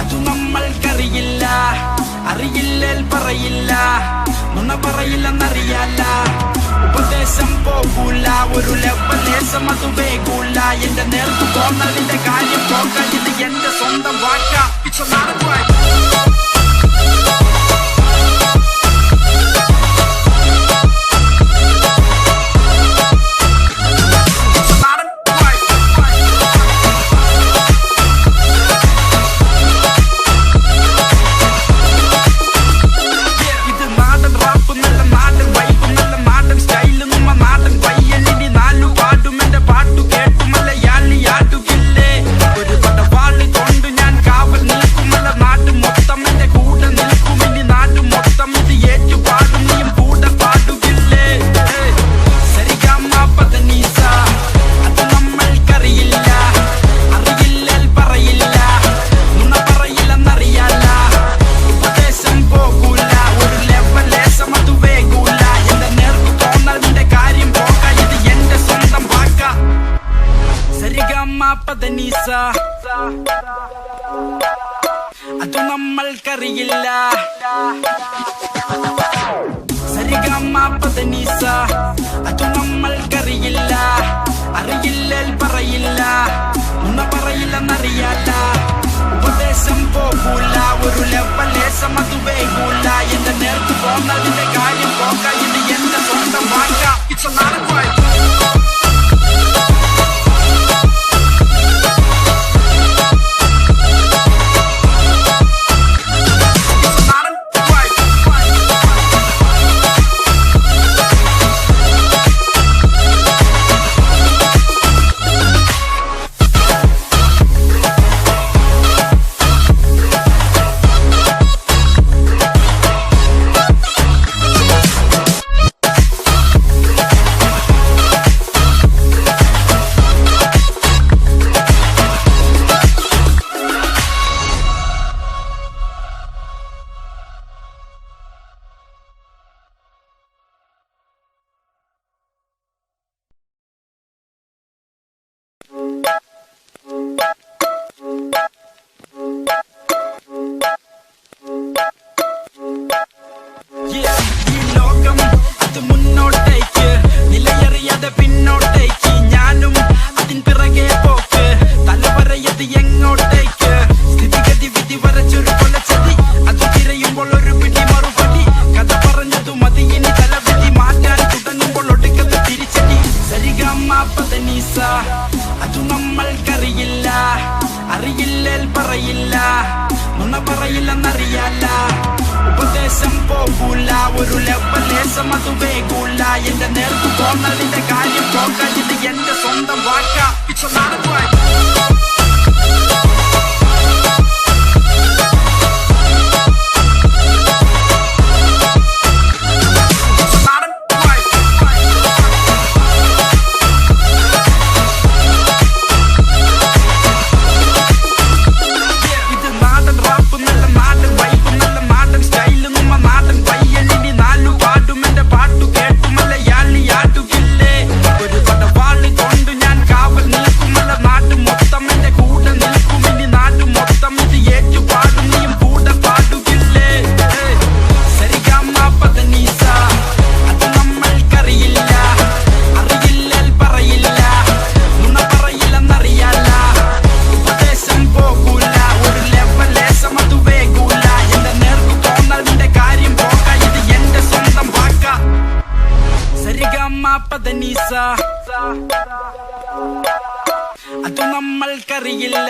അതു നമ്മൾക്കറിയില്ല, അറിയില്ലേൽ പറയില്ല, നുണ പറയില്ലെന്നറിയാല്ല. ഉപദേശം പോകൂല, ഒരു ലെവലേശം അത് വേകൂല. എന്റെ നേർക്ക് പോന്നതിന്റെ കാര്യം പോകാൻ ഇത് എന്റെ സ്വന്തം വാക്ക. It's a lot of right. അതു നമ്മൾക്കറിയില്ല, സരിഗമ പദനിസ. അതു നമ്മൾക്കറിയില്ല, അറിയില്ലേൽ പറയില്ല, നുണ പറയില്ലെന്നറിയാല്ല. ഉപദേശം പോകൂല, ഒരു ലെവലേശം അത് വേകൂല. എന്റെ നേർക്ക് പോന്നതിന്റെ കാര്യം പോകാൻ ഇത് എന്റെ സ്വന്തം വാക്ക. It's a lot of right. അതു നമ്മൾക്കറിയില്ല, അറിയില്ലേൽ പറയില്ല, നുണ പറയില്ലെന്നറിയാല്ല. ഉപദേശം പോകൂല, ഒരു ലെവലേശം അത് വേകൂല. എന്റെ നേർക്ക് പോന്നതിന്റെ കാര്യം പോകാൻ ഇത് എന്റെ സ്വന്തം വാക്ക. It's a lot of right. También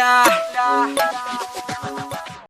അറിയില്ല